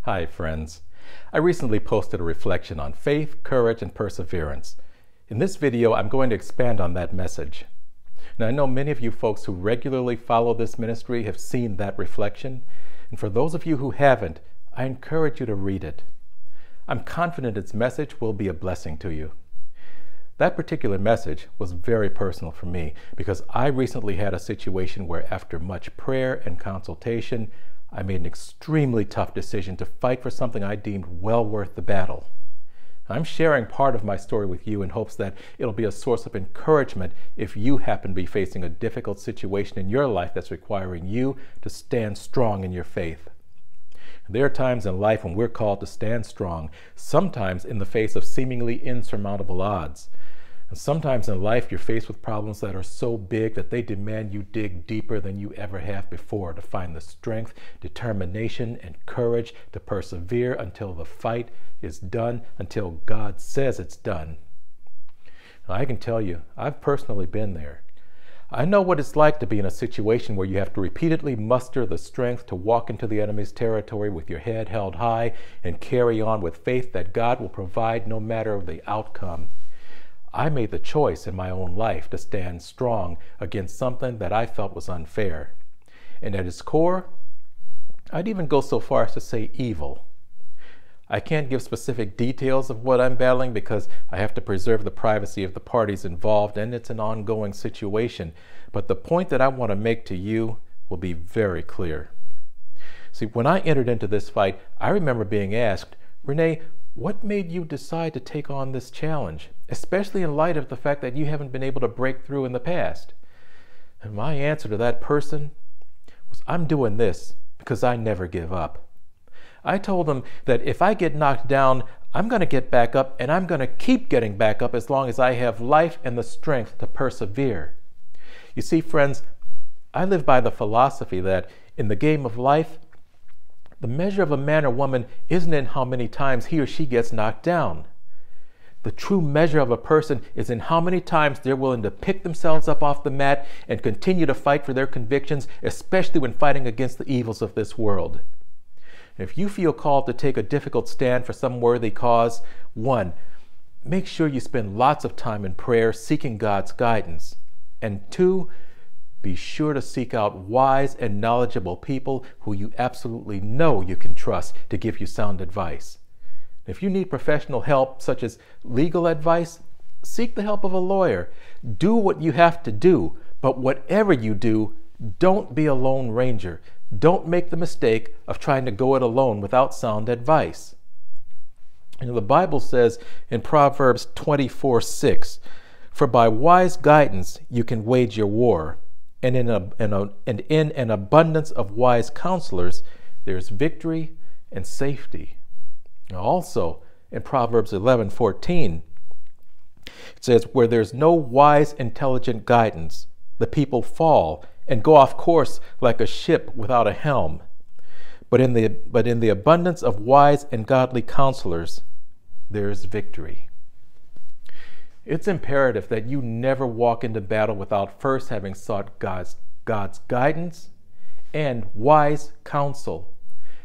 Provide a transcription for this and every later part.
Hi friends. I recently posted a reflection on faith, courage, and perseverance. In this video, I'm going to expand on that message. Now, I know many of you folks who regularly follow this ministry have seen that reflection, and for those of you who haven't, I encourage you to read it. I'm confident its message will be a blessing to you. That particular message was very personal for me because I recently had a situation where after much prayer and consultation, I made an extremely tough decision to fight for something I deemed well worth the battle. I'm sharing part of my story with you in hopes that it'll be a source of encouragement if you happen to be facing a difficult situation in your life that's requiring you to stand strong in your faith. There are times in life when we're called to stand strong, sometimes in the face of seemingly insurmountable odds. And sometimes in life, you're faced with problems that are so big that they demand you dig deeper than you ever have before to find the strength, determination, and courage to persevere until the fight is done, until God says it's done. Now, I can tell you, I've personally been there. I know what it's like to be in a situation where you have to repeatedly muster the strength to walk into the enemy's territory with your head held high and carry on with faith that God will provide no matter the outcome. I made the choice in my own life to stand strong against something that I felt was unfair. And at its core, I'd even go so far as to say evil. I can't give specific details of what I'm battling because I have to preserve the privacy of the parties involved, and it's an ongoing situation. But the point that I want to make to you will be very clear. See, when I entered into this fight, I remember being asked, "Renee, what made you decide to take on this challenge, especially in light of the fact that you haven't been able to break through in the past?" And my answer to that person was, "I'm doing this because I never give up." I told them that if I get knocked down, I'm going to get back up, and I'm going to keep getting back up as long as I have life and the strength to persevere. You see, friends, I live by the philosophy that in the game of life, the measure of a man or woman isn't in how many times he or she gets knocked down. The true measure of a person is in how many times they're willing to pick themselves up off the mat and continue to fight for their convictions, especially when fighting against the evils of this world. If you feel called to take a difficult stand for some worthy cause, 1, make sure you spend lots of time in prayer seeking God's guidance. And 2, be sure to seek out wise and knowledgeable people who you absolutely know you can trust to give you sound advice. If you need professional help, such as legal advice, seek the help of a lawyer. Do what you have to do, but whatever you do, don't be a lone ranger. Don't make the mistake of trying to go it alone without sound advice. The Bible says in Proverbs 24:6, "For by wise guidance you can wage your war, and in an abundance of wise counselors there's victory and safety." Now also in Proverbs 11:14, it says, "Where there's no wise, intelligent guidance, the people fall and go off course like a ship without a helm. But in the abundance of wise and godly counselors, there's victory." It's imperative that you never walk into battle without first having sought God's guidance and wise counsel.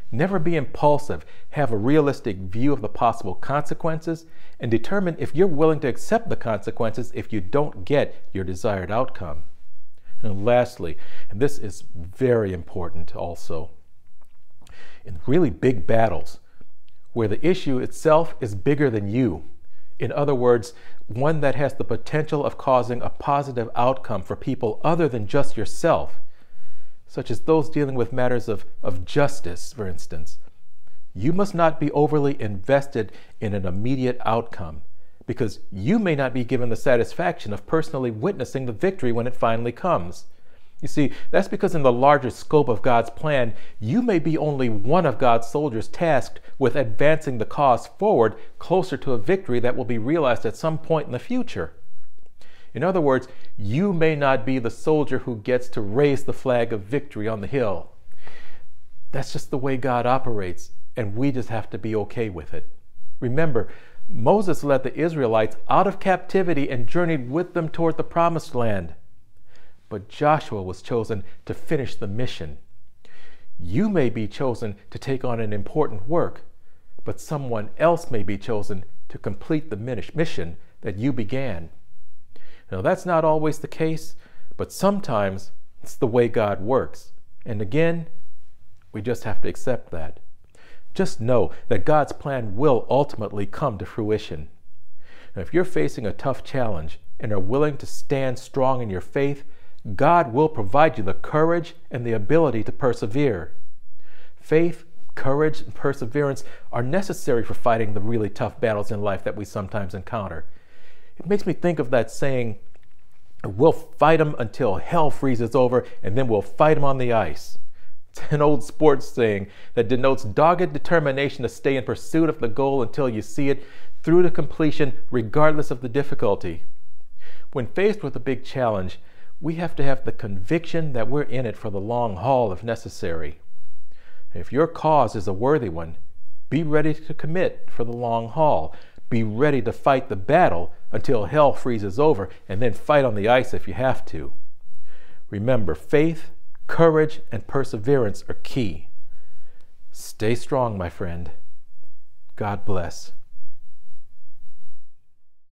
Never be impulsive. Have a realistic view of the possible consequences and determine if you're willing to accept the consequences if you don't get your desired outcome. And lastly, and this is very important also, in really big battles where the issue itself is bigger than you, in other words, one that has the potential of causing a positive outcome for people other than just yourself, such as those dealing with matters of justice, for instance, you must not be overly invested in an immediate outcome, because you may not be given the satisfaction of personally witnessing the victory when it finally comes. You see, that's because in the larger scope of God's plan, you may be only one of God's soldiers tasked with advancing the cause forward closer to a victory that will be realized at some point in the future. In other words, you may not be the soldier who gets to raise the flag of victory on the hill. That's just the way God operates, and we just have to be okay with it. Remember, Moses led the Israelites out of captivity and journeyed with them toward the promised land. But Joshua was chosen to finish the mission. You may be chosen to take on an important work, but someone else may be chosen to complete the mission that you began. Now, that's not always the case, but sometimes it's the way God works. And again, we just have to accept that. Just know that God's plan will ultimately come to fruition. Now, if you're facing a tough challenge and are willing to stand strong in your faith, God will provide you the courage and the ability to persevere. Faith, courage, and perseverance are necessary for fighting the really tough battles in life that we sometimes encounter. It makes me think of that saying, we'll fight them until hell freezes over, and then we'll fight them on the ice. It's an old sports saying that denotes dogged determination to stay in pursuit of the goal until you see it through to completion, regardless of the difficulty. When faced with a big challenge, we have to have the conviction that we're in it for the long haul if necessary. If your cause is a worthy one, be ready to commit for the long haul. Be ready to fight the battle until hell freezes over, and then fight on the ice if you have to. Remember, faith, courage, and perseverance are key. Stay strong, my friend. God bless.